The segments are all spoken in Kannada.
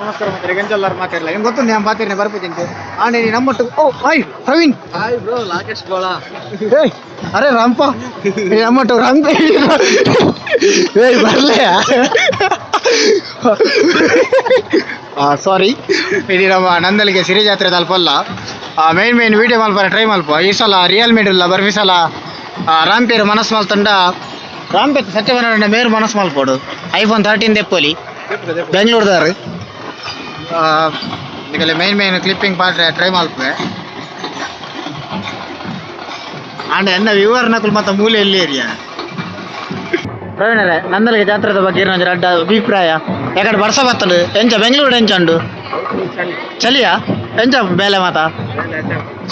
ನಮಸ್ಕಾರ ಮಾತಾಡಿ ಗಂಜಲ್ಲಾರು ಮಾತಾಡಲ್ಲ ಏನು ಗೊತ್ತು ನಾನು ಮಾತಾಡಿ ಬರ್ಬೇಕಂತೆ ಆನೆ ನಮ್ಮಟ್ಟು ಓ hi Praveen hi bro Rakesh ಗೋಳ ಏಯ್ ಅರೆ ರಂಪ ನಮ್ಮಟ್ಟು ರಂಪ ಏಯ್ ಬರಲೇ ಸಾರಿ ಇಡೀ ನಮ್ಮ ನಂದಲಿಗೆ ಸಿರಿ ಜಾತ್ರೆ ತಲುಪಲ್ಲ ಮೇನ್ ವೀಡಿಯೋ ಮಲ್ಪಾರ ಟ್ರೈ ಮಲ್ಪ ಈ ಸಲ ರಿಯಲ್ ಮೀಡಿಯಲ್ಲ ಬರ್ವಿ ಸಲ ರಾಂಪೇರು ಮನಸ್ಸು ಮಲ್ತಂಡ ರಾಂಪೇರ್ ಸತ್ಯವನಾರಾಯಣ ಮೇರು ಮನಸ್ಸು ಮಲ್ಪೋಡು iPhone 13 ತೆಪ್ಪಲಿ ಬೆಂಗಳೂರುದಾರು ಈಗ main clipping part try Malpe and ಎನ್ನ ವಿವರಣಕುಲು ಮತ್ತು ಮೂಲೆಯಲ್ಲಿ ಏರಿಯಾ ಪ್ರವೀಣರೇ ನಂದಲಿಗೆ ಜಾತ್ರೆದ ಬಗ್ಗೆ ಏನೊಂದು ಅಡ್ಡ ಅಭಿಪ್ರಾಯ ಯಾಕಡೆ ಬರ್ಸ ಬತ್ತಲು ಎಂಚ ಬೆಂಗಳೂರು ಎಂಚಂಡು ಚಲಿಯಾ ಎಂಚ ಬೇಲೆ ಮಾತ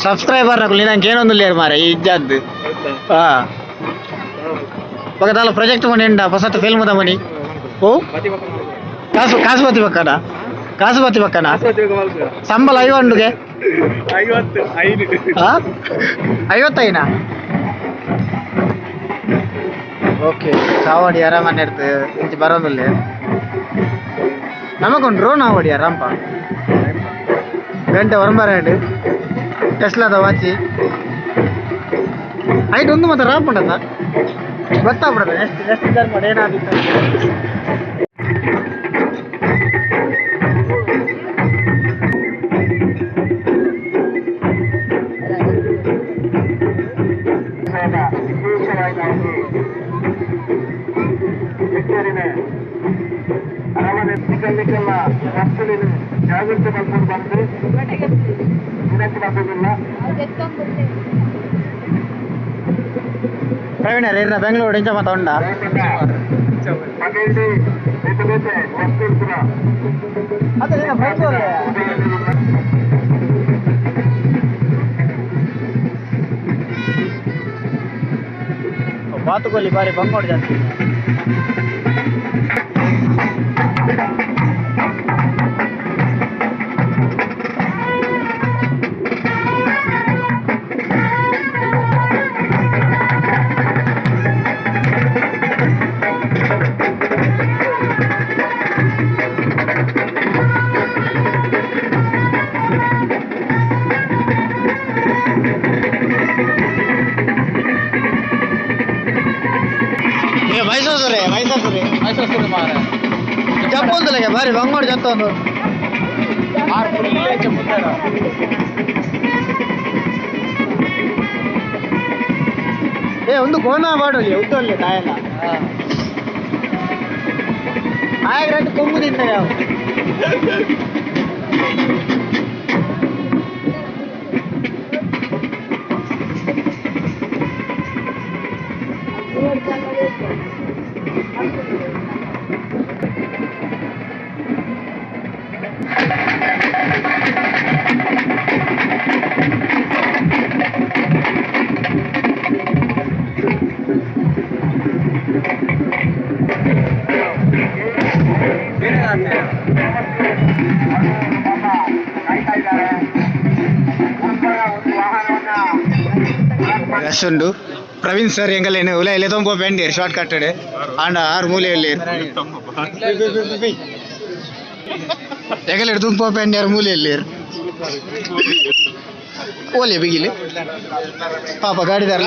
ಸಬ್ಸ್ಕ್ರೈಬರ್ ನಕುಲು ನಂಗೆ ಏನೊಂದು ಲೇರು ಮಾರೆ ಈ ಇಜ್ಜದ್ದು ಹಾಂ ఒకదాల ప్రాజెక్ట్ మనీ అండి ఫస్ట్ ఫిల్మ్ మనీ ఓ ಕಾಸುಬತ್ತಿ ಪಕ್ಕನ ಸಂಬಳ 50 55 ಓಕೆ ಸಾವಡಿ ಆರಾಮನೆ ಇರ್ತು ಇಂಚ ಬರೋದಿಲ್ಲ ನಮಗೊಂದು ಡ್ರೋನ್ ಆವಡಿ ಆರಾಂಪ ಗಂಟೆ ಹೊರಬಾರಂಡು ಟೆಸ್ಲಾದ ವಾಚಿ ಐಟ್ ಒಂದು ಮತ್ತೆ ರಾಪುಂಡದ ಗೊತ್ತಾಗ್ಬಿಡೋದು ನೆಕ್ಸ್ಟ್ ಇದಾರ ಮಾಡಿ ಏನಾದಿತ್ತು ಜಾಗ್ರತೆ ಮಾಡ್ಕೊಂಡು ಬಂದು ಪ್ರವೀಣರ್ ಇರ್ನ ಬೆಂಗಳೂರು ಇಂಚ ಮತ ಉಂಡ ಬಾತುಕೋಲಿ ಬಾರಿ ಬಂಗೋಡ್ ಜಾಸ್ತಿ ಮೈಸೂರು ಮಾರ ಚಪ್ಪುಂದಲೆಗೆ ಬಾರಿ ಬಂಗೋಡ್ ಜತ್ತ ಒಂದು ಒಂದು ಕೋನ ಮಾಡಲಿ ಉದ್ದಲ್ಲೇ ತಾಯಲ್ಲ ಆಗ ರೆಡ್ ಕೊಂಬುದಿಂದ ಯಾವ ರಶ್ ಉಂಡು ಪ್ರವೀಣ್ ಸರ್ ಎಂಗಲೇನು ಉಲ ಎಲೆ ತುಂಬ ಬೆಂಡೇರು ಶಾರ್ಟ್ ಕಟ್ಟಡೆ ಆಂಡ 6 ಮೂಲೆಯಲ್ಲಿ ಎಗಲೆ ತುಂಬ ಬೆಂಡೇರು ಮೂಲೆಯಲ್ಲಿ ಓಲೆ ಬಿಗಿಲಿ ಪಾಪ ಗಾಡಿದಾರ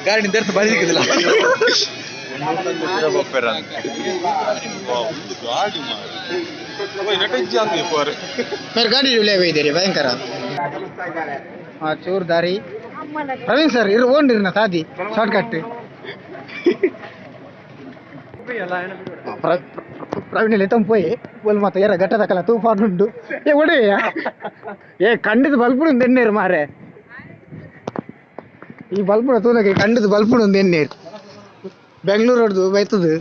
ಗಾಡಿ ಬರೀಕಿದಿಲ್ಲ ಮೇರೆ ಗಾಡಿ ಒಯ್ದೇರಿ ಭಯಂಕರ ಚೂರ್ ದಾರಿ ಪ್ರವೀಣ್ ಸರ್ ಓಂಡಿರ್ನ ಸಾದಿ ಶಾರ್ಟ್ ಕಟ್ ಪ್ರವೀಣ್ ಎತ್ತಂ ಪೋಯಿ ಒಲ್ ಮಾತ ಯಾರ ಗಟ್ಟದಕ್ಕಲ್ಲ ತೂಫಾನ್ ಉಂಡು ಒಡೆಯ ಕಂಡಿದ್ದು ಬಲ್ಪುಡು ಎಣ್ಣೀರು ಮಾರೆ ಈ ಬಲ್ಪುಡ ತೂನಕ್ಕೆ ಕಂಡಿದ್ದು ಬಲ್ಪುಡು ಎಣ್ಣೀರು ಬೆಂಗಳೂರು ಹೊಡೆದು ಬೈತದು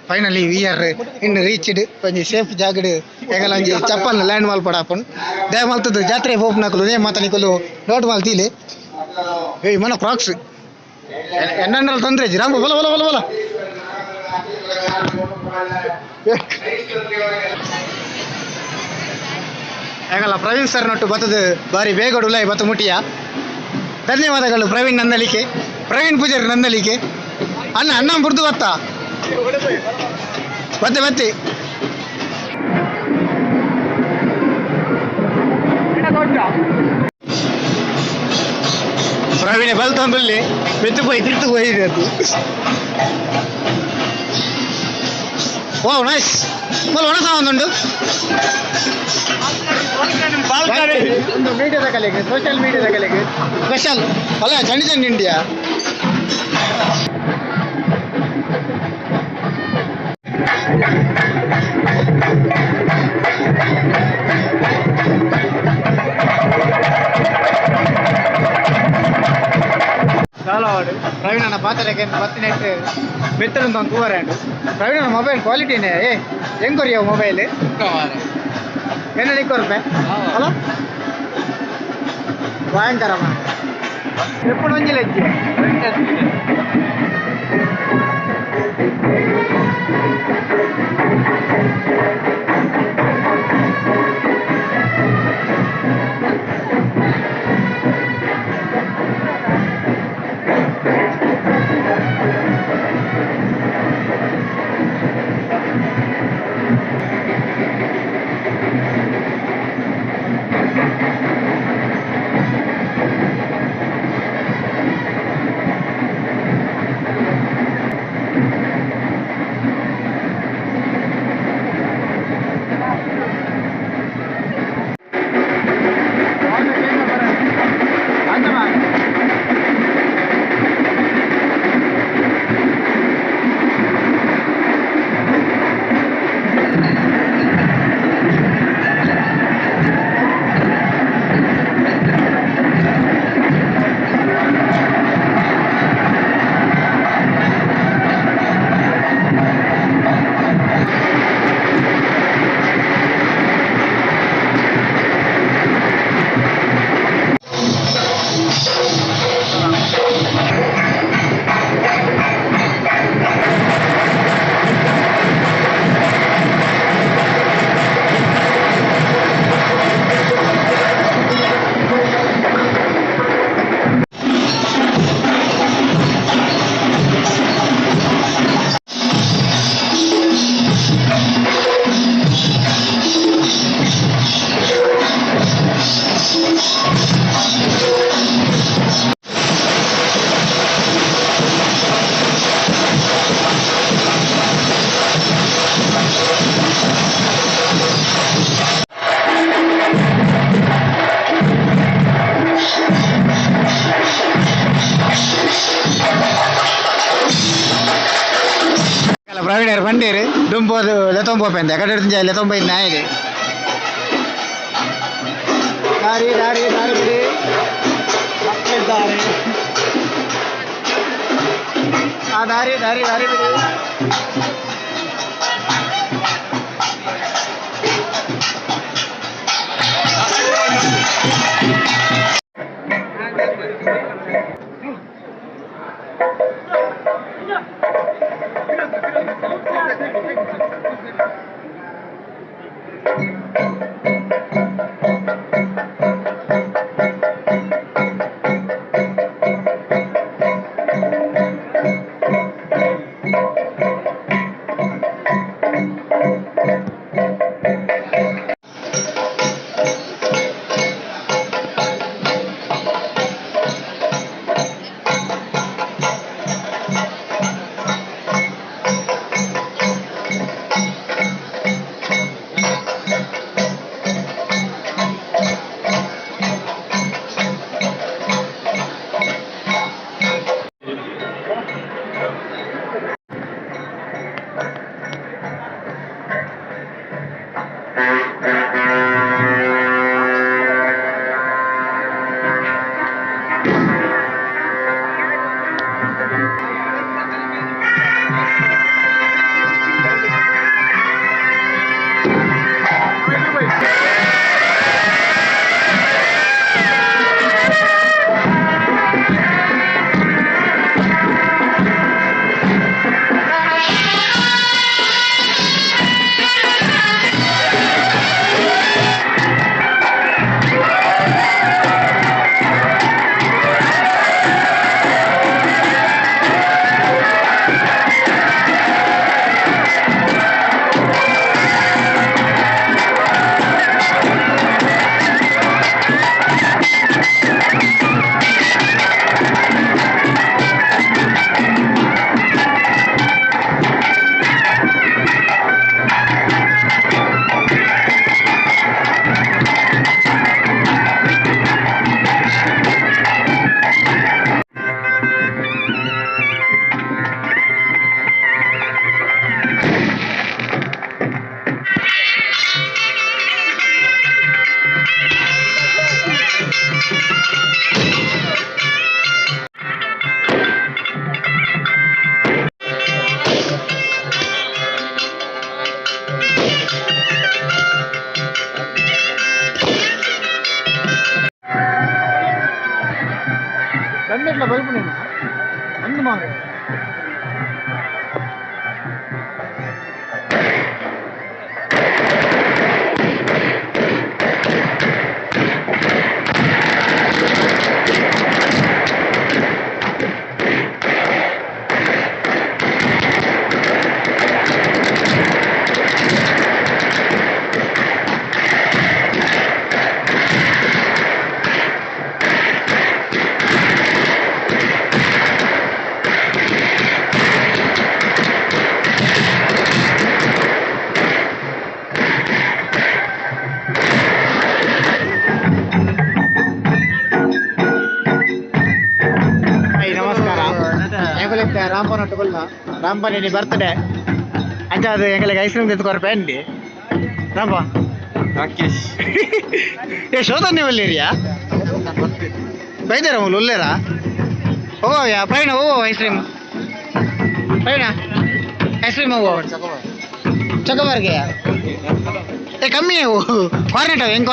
finally we are in reached ಕೊಂಚ ಸೇಫ್ ಜಾಗಡ್ ಹೆಗಲಂಜಿ ಚಪ್ಪಲ್ ಲ್ಯಾಂಡ್ ಮಾಲ್ ಪಡಾಪನ್ ದಯ ಮಲ್ತದ್ದು ಜಾತ್ರೆ ಹೋಪ್ ನಾಕಲು ನೇ ಮಾತಾನಿಕಲು ನೋಟ್ ಮಾಲ್ ತೀಲೆ ಏಯ್ ಮನ ಕ್ರಾಕ್ಸ್ ಎನ್ನಂಡ್ರಲ್ಲಿ ತೊಂದ್ರೆ ರಾಮ ಬಲ ಬಲ ಬಲ ಬಲ ಹೇಗಲ್ಲ ಪ್ರವೀಣ್ ಸರ್ ನೊಟ್ಟು ಬತ್ತದು ಬಾರಿ ಬೇಗ ಉಲಾಯಿ ಬತ್ತ ಮುಟ್ಟಿಯ ಧನ್ಯವಾದಗಳು ಪ್ರವೀಣ್ ನಂದಲಿಕೆ ಪ್ರವೀಣ್ ಪೂಜಾರಿ ನಂದಲಿಕೆ ಅಣ್ಣ ಅಣ್ಣ ಬುರ್ದು ಬತ್ತಾ ಬತ್ತೆ ಬತ್ತಿ ಪ್ರವೀಣ ಬಲ್ತಂಬಲ್ಲಿ ಮೆತ್ತು ಪೋಯಿ ತಿರ್ತು ಹೋಯಿದೆ ಅದು ಓ ನೈಸ್ ಮಲ್ಲ ಒಣ ಸಾವಂದುಂಡು ಒಂದು ಮೀಡಿಯಾದ ಕಲೆಗೆ ಸೋಷಿಯಲ್ ಮೀಡಿಯಾದ ಕಲೆಗೆ ಸ್ಪೆಷಲ್ ಅಲ್ಲ ಚಂಡಿ ಚಂಡಿ ಇಂಡಿಯಾ చాలా వాడు ప్రవీణ్ అన్న పాత రేఖ పత్తినట్టు మెత్తడంతో కూరాడు ప్రవీణ్ అన్న మొబైల్ క్వాలిటీనే ఏం కొరియావు మొబైల్ என்ன நிற்க ஹலோ భయంకరమా ఎప్పుడు నుంచి లెచ్చి ಪ್ರವೀಣರು ಬಂದಿರಿ ದುಂಬೋದು ಲೆತೊಂಬೋಪೆಂದ ಎಕಡೆ ಹಿಡಿದು ಲೆತೊಂಬೈದು ನಾಯಿಗೆ ದಾರಿ ದಾರಿ ದಾರಿ ಬಿಡಿ ಮಕ್ಕಳಿದ್ದಾರೆ ಆ ದಾರಿ ದಾರಿ ದಾರಿ ಬಿಡಿ ರಾಂಪನಿ ಬರ್ತ್ಡೇ ಅಂಚ ಅದು ಎಂಗಳಿಗೆ ಐಸ್ ಕ್ರೀಮ್ ತೆತ್ತು ಕೊರಪೆ ಅಂಡಿ ರಾಂಪ ರಾಕೇಶ್ ಏ ಶೋಧನ್ ನೀವು ಒಳ್ಳೆರಿಯಾ ಬೈದಾರ ಮೂಲ ಒಳ್ಳೆರಾ ಓ ಯಾ ಪೈನ ಓ ಐಸ್ ಕ್ರೀಮ್ ಪೈನ ಐಸ್ ಕ್ರೀಮ್ ಓ ಚಕಬಾರ್ಗೆ ಏ ಕಮ್ಮಿ ಅವು ಕಾರ್ನೆಟ್ ಅವು ಹೆಂಗೆ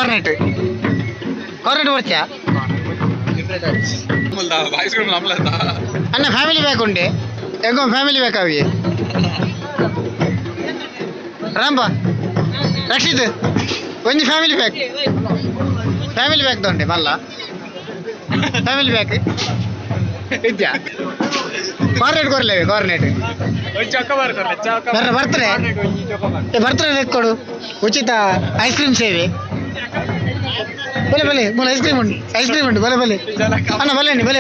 ಕಾರ್ನೆಟ್ ಬರ್ತೀಯಾ ಅಣ್ಣ ಫ್ಯಾಮಿಲಿ ಬ್ಯಾಗ್ ಉಂಡೆ ಹೆಂಗೋ ಫ್ಯಾಮಿಲಿ ಬ್ಯಾಗ್ ಅವಿ ರಾಂಬ ರಕ್ಷಿತ್ ಒಂದು ಫ್ಯಾಮಿಲಿ ಬ್ಯಾಗ್ ತೊಂಡೆ ಮಲ್ಲ ಫ್ಯಾಮಿಲಿ ಬ್ಯಾಗ್ ಇದ್ಯಾ ಕಾರ್ನೆಟ್ ಕೊರ್ಲೇವೆ ಕಾರ್ನೆಟ್ ಬರ್ತಡೆ ಕೊಡು ಉಚಿತ ಐಸ್ ಕ್ರೀಮ್ ಸೇವೆ ಬಲೆ ಮೂಲ ಐಸ್ ಕ್ರೀಮ್ ಉಂಟು ಬಲೆ ಅಣ್ಣ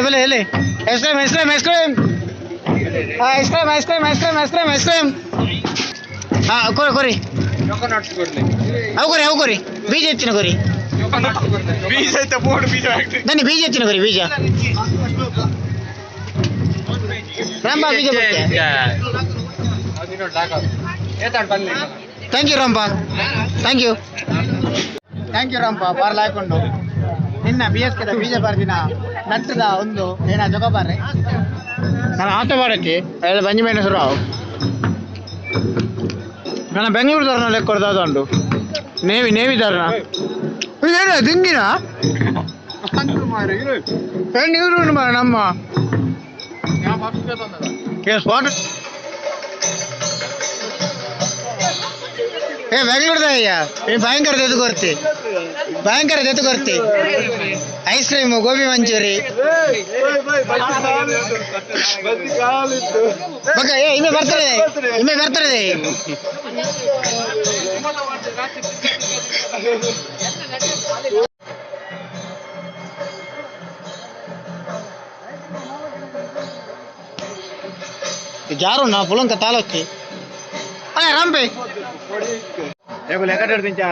ಬಲೆ ಎಲ್ಲಿ ಐಸ್ ಕ್ರೀಮ್ ಹಾಂ ಕೊರಿ ಅವು ಕೊರಿ ಬೀಜ ಹೆಚ್ಚಿನ ಕೊರಿ ಬನ್ನಿ ಬೀಜ ಹೆಚ್ಚಿನ ಕೊರಿ ಬೀಜ ರಾಂಬ ಬೀಜ ಥ್ಯಾಂಕ್ ಯು ರಾಂಪ ಥ್ಯಾಂಕ್ ಯು ರಾಂಪ ಬಾರ್ಲ ಹಾಕೊಂಡು ನಿನ್ನ ಬಿ ಎಸ್ ಕೆದ ಬೀಜ ಬರ್ದಿನ ನಟ್ಟದ ಒಂದು ಏನ ಜೊಗಬಾರೆ ನಾನು ಆಟ ಮಾಡಕ್ಕೆ ಎಲ್ಲ ಬಂಜಿ ಮೆಣಸರು ಅವು ನನ್ನ ಬೆಂಗಳೂರು ದಾರನ ಲೆಕ್ಕ ಕೊಡ್ದು ಉಂಟು ನೇವಿ ದಾರನ ಇದೇನ ದಿಂಗಿನ ನೀರು ನಮ್ಮ ಸ್ಪಾಟ್ ಏ ಬೆಂಗಳೂರದ ಅಯ್ಯ ಭಯಂಕರ ತೆತ್ತು ಕೊರ್ತಿ ಐಸ್ ಕ್ರೀಮು ಗೋಬಿ ಮಂಚೂರಿ ಇಮ್ಮೆ ಬರ್ತದೆ ಜಾರು ನಾ ಪುಲಂಕ ತಾಲೂಕಿ ರಂಪೆ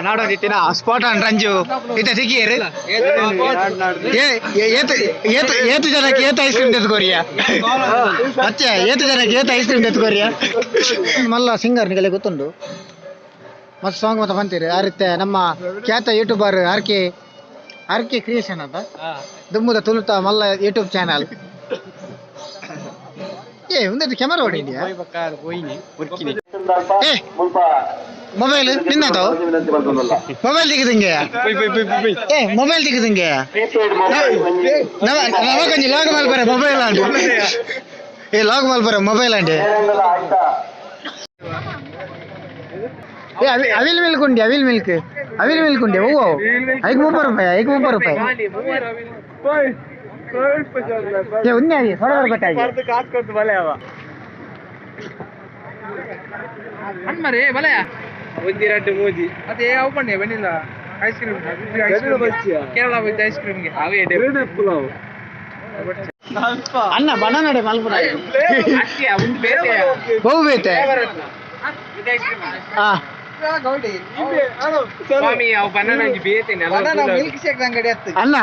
ನಾಡೋದಿತ್ತಿನ ಸ್ಪಾಟ್ ಅಂಡ್ ರಂಜು ಇತ್ತ ಸಿಕ್ಕಿಯರು ಏತು ಜನಕ್ಕೆ ಏತ ಐಸ್ ಕ್ರೀಮ್ ತೆತ್ಕೋರಿಯಾ ಮತ್ತೆ ಏತು ಜನಕ್ಕೆ ಏತ ಐಸ್ ಕ್ರೀಮ್ ತೆತ್ಕೋರಿಯಾ ಮಲ್ಲ ಸಿಂಗರ್ ನಿಗಲೆ ಗೊತ್ತುಂಡು ಮತ್ತೆ ಸಾಂಗ್ ಮತ್ತೆ ಬಂತೀರಿ ಆ ರೀತಿ ನಮ್ಮ ಖ್ಯಾತ ಯೂಟ್ಯೂಬರ್ ಆರ್ ಕೆ ಕ್ರಿಯೇಷನ್ ಅಂತ ದುಮ್ಮುದ ತುಳುತ ಮಲ್ಲ ಯೂಟ್ಯೂಬ್ ಚಾನಲ್ ಏ ಒಂದು ಕ್ಯಾಮರಾ ಹೊಡಿದ್ಯಾ ಏ ಮೊಬೈಲ್ ನಿನ್ನದು ಮೊಬೈಲ್ ತೆಗೆದಂಗೆ ಮೊಬೈಲ್ ತೆಗೆದಂಗೆ ನಮಕೊಂಚ ಲಾಗ್ ಮಲ್ಪರೆ ಮೊಬೈಲ್ ಅಂಡು ಏ ಲಾಗ್ ಮಲ್ಪರೆ ಮೊಬೈಲ್ ಅಂಡೆ ಏ ಅವಿಲ್ ಮಿಲ್ಕ್ ಉಂಡಿ ಅವಿಲ್ ಮಿಲ್ಕ್ ಉಂಡಿ ಓ ಐಕ್ 30 ರೂಪಾಯಿ ಏ ಉನ್ನೆ ಆಗಿ ಹೊರಗಡೆ ಬಟ್ಟಾಗಿ ಕಾಸು ಕೊಟ್ಟು ಬಲೆ ಅವ ಅನ್ಮರೆ ಬಲೆ ಒಂದಿರಡ್ಡು ಮೋದಿ ಅದೇ ಅವು ಬನ್ನಿ ಬನ್ನಿಲ್ಲ ಐಸ್ ಕ್ರೀಮ್ ಕೇರಳ ವಿತ್ ಐಸ್ ಕ್ರೀಮ್ಗೆ ಅವೇ ಪುಲಾವ್ ಅನ್ನ ಬನಾನಡೆ ಮಲ್ಪುರ ಬಹು ಬೇತೆ ಹಾ ಅಲ್ಲ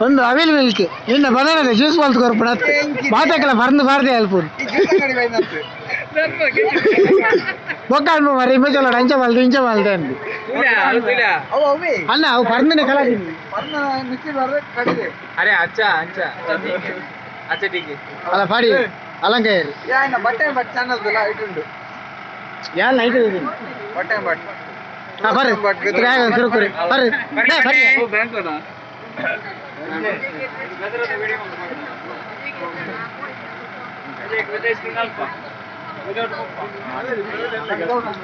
ಒಂದು ಅವಿಲ್ ಮಿಲ್ಕ್ ಇನ್ನ ಬನಾನದ ಜ್ಯೂಸ್ ಮಲ್ತ್ ಕೊರ್ಪುಣ ಮಾತಾಕಲ ಬರ್ದು ಬಾರ್ದೆ ಅಲ್ಪುರ್ ಬೊಕ್ಕ ಮರಿ ಇಮ್ಮಚಲ ಅಂಚ ಮಲ್ದೆ ಅಂದು ಅಲ್ಲ ಅವು ಬರ್ದನೆ ಕಲ ಅರೆ ಅಚ್ಚ ಅಲ್ಲ ಪಾಡಿ ಅಲಂಕಾಯರು ಬಟ್ಟೆ ಚಾನಲ್ ಇಟ್ಟುಂಡು ಯಾರು ನೈಟ್ ಬಟ್ಟೆ ಬರ್ರಿ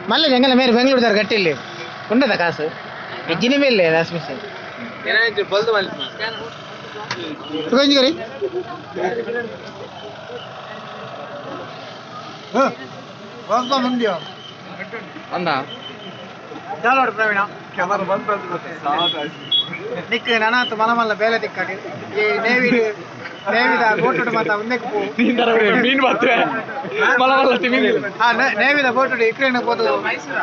మళ్ళీ ఎంగల మీరు బెంగళూరు దగ్గర కట్టిల్లి ఉండదా కాసు ఇచ్చిన వెళ్ళే రాస్మిషన్ కొంచెం కరి ಮುಂದೆ ಅಂದ ಜಾಲೋಡು ಪ್ರವೀಣ ನಿಕ್ ನನಾತು ಮಲಮಲ್ಲ ಬೇಲೆ ದಿಕ್ಕಡಿ ಈ ನೇವಿದ ಬೋಟುಡು ಮಾತ ಉಂದೆಕ್ ಪೋ ಮೀನು ಬರ್ತವೆ ಮಲಮಲ್ಲ ತಿಮಿಂಗ್ ಆ ನೇವಿದ ಬೋಟುಡು ಇಕ್ರೇನ ಪೋದು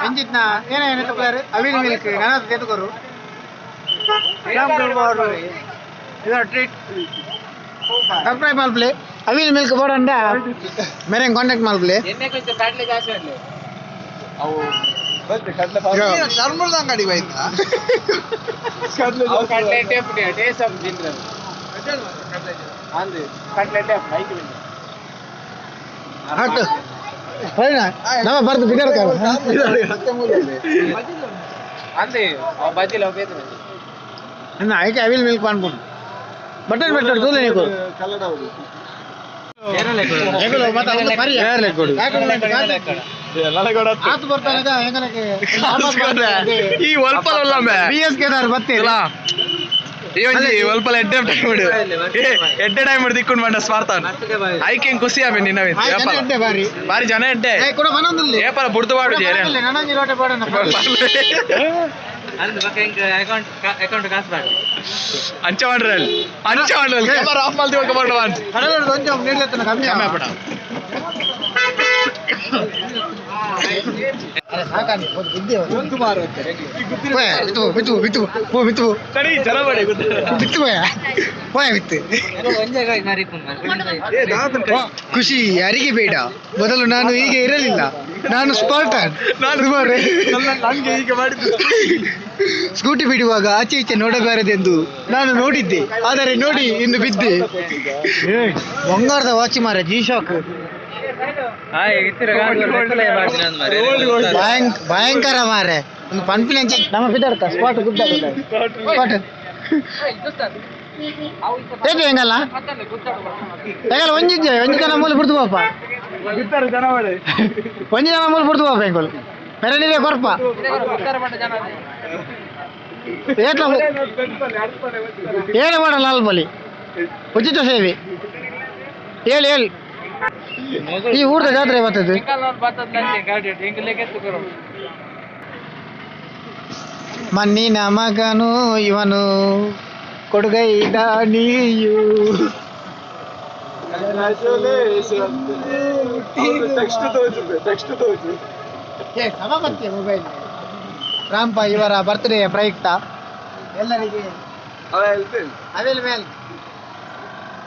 ಎಂಜಿತ್ನ ಏನೇನು ತಪ್ಪಾರು ಅವಿಲ್ ಮಿಲ್ಕ್ ನನಾತು ತೆತುಕೊರು ಇದರ ಟ್ರೀಟ್ ಸಬ್ಸ್ಕ್ರೈಬ್ ಮಾಡ್ಲಿ ಅವಿಲ್ ಮಿಲ್ಕ್ ಬೋರ್ಡ್ ಅಂಡ ಮೇರೆ ಕಾಂಟ್ಯಾಕ್ಟ್ ಮಾಡ್ಲಿ ಎಣ್ಣೆ ಕೊಂಚ ಕಡ್ಲೆ ಜಾಸ್ತಿ ಮಾಡ್ಲಿ ಅವು ಧರ್ಮದ ಅಂಗಡಿ ಬೈತಾ ಕಡ್ಲೆ ಟೇಪ್ ಟೇಸ್ಟ್ ಆಫ್ ತಿಂದ್ರೆ ಅಂದೆ ಕಡ್ಲೆ ಟೇಪ್ ಐದು ಮಿನಿಟ್ ಹಟ್ಟು ನಮ್ಮ ಬರ್ದು ಬಿಡರ್ ಅಂದೆ ಬಜ್ಜಿಲ ಬೇತು ಅನ್ನ ಐಕೆ ಅವಿಲ್ ಮಿಲ್ಕ್ ಮಾಡ್ಕೊಂಡು ಬಟನ್ ಬೆಟ್ಟರ್ ತೂಲೆ ನೀಕು ಏಗಲ ಮತ ಅವನು ಮರಿ ಯಾರಲೆ ಕೊಡು ಆತು ಬರ್ತಾನದ ಹೆಂಗಲಕ್ಕೆ ಈ ಒಲ್ಪಲ್ಲ ಬಿಎಸ್ ಕೇದಾರ್ ಬತ್ತಿಲ್ಲ ಒಲ್ಪಲ್ಲ ಎಡ್ಡೆ ಟೈಮ್ ದಿಕ್ಕೊಂಡು ಬಂಡ ಸ್ಮಾರ್ತಾನ್ ಐಕೆ ಖುಷಿ ಆಮೆ ನಿನ್ನ ಬಾರಿ ಬಾರಿ ಜನ ಎಡ್ಡೆ ಕೂಡ ಮನೊಂದಿಲ್ಲ ಏಪರ ಬುಡ್ದು ಬಾಡು ನನಗೆ ಲೋಟ ಬಾಡನ ಅಂದ ಬಕ ಹಿಂಗ ಅಕೌಂಟ್ ಕಾಸು ಮಾಡಿ ಅಂಚ ಮಾಡ್ರಲ್ಲಿ ಕ್ಯಾಮರಾ ಆಫ್ ಮಾಡ್ತೀವಿ ಕಬಾರ್ಡ್ ವಾನ್ಸ್ ಕಡಲೋಡು ಕೊಂಚ ನೀಡ್ಲತ್ತನ ಕಮ್ಮಿ ಕಮ್ಮಿ ಅರೆ ಸಾಕಾನಿ ಬುದ್ಧಿ ಒಂದು ಮಾರು ಬಿತ್ತು ಬಿತ್ತು ಓ ಬಿತ್ತು ಕಡಿ ಜನ ಮಾಡಿ ಬಿತ್ತು ಹೋಯ ಬಿತ್ತು ಖುಷಿ ಯಾರಿಗೆ ಬೇಡ ಮೊದಲು ನಾನು ಹೀಗೆ ಇರಲಿಲ್ಲ ನಾನು ಸ್ಪಾರ್ಟನ್ ನನಗೆ ಹೀಗೆ ಮಾಡಿದ್ದು ಸ್ಕೂಟಿ ಬಿಡುವಾಗ ಆಚೆ ಈಚೆ ನೋಡಬಾರದೆಂದು ನಾನು ನೋಡಿದ್ದೆ ಆದರೆ ನೋಡಿ ಇನ್ನು ಬಿದ್ದೆ ಬಂಗಾರದ ವಾಚ್ ಮಾರ ಜಿ ಶಾಕ್ ಭಯಂಕರ ಮಾರೆ ಒಂದು ಪಂಪಿನ ನಮ್ಮ ಬಿದ್ದಾಡ್ಕ ಸ್ಪಾಟ್ ಗುಡ್ಡ ಸ್ಪಾಟ್ ಹೇಗೆ ಹೆಂಗಲ್ಲ ಹೆಂಗಲ್ಲ ಒಂಜಿದ್ದೆ ಒಂಜಿ ಜನ ಮೂಲ ಬಿಡ್ತು ಪಾಪ ಒಂಜಿ ಜನ ಮೂಲ ಬಿಡ್ತು ಪಾಪ ಹೆಂಗಲ್ ಮೆರಣಿದೆ ಕೊರಪ ಏಟ್ಲ ಏನು ಮಾಡಲ್ಲ ಅಲ್ಬಲಿ ಉಚಿತ ಸೇವೆ ಹೇಳಿ ಹೇಳಿ ಈ ಊರದ ಜಾತ್ರೆ ಬರ್ತದೆ ಮಣ್ಣಿನ ಮಗನು ಇವನು ಕೊಡುಗೈದ ನೀಯು ಮೊಬೈಲ್ ರಾಂಪ ಇವರ ಬರ್ತ್ಡೇ ಪ್ರಯುಕ್ತ ಎಲ್ಲರಿಗೆ ಅವೆಲ್ ಮೇಲ್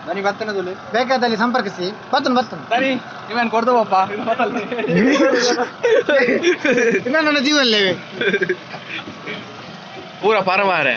ನನಗೆ ಬರ್ತನದಲ್ಲಿ ಬೇಕಾದಲ್ಲಿ ಸಂಪರ್ಕಿಸಿ ಬರ್ತನು ಸರಿ ಇವನ್ ಕೊಡ್ದವಪ್ಪ ಇನ್ನ ನನ್ನ ಜೀವನಲ್ಲೇ ಪೂರ ಪರಮಾರೆ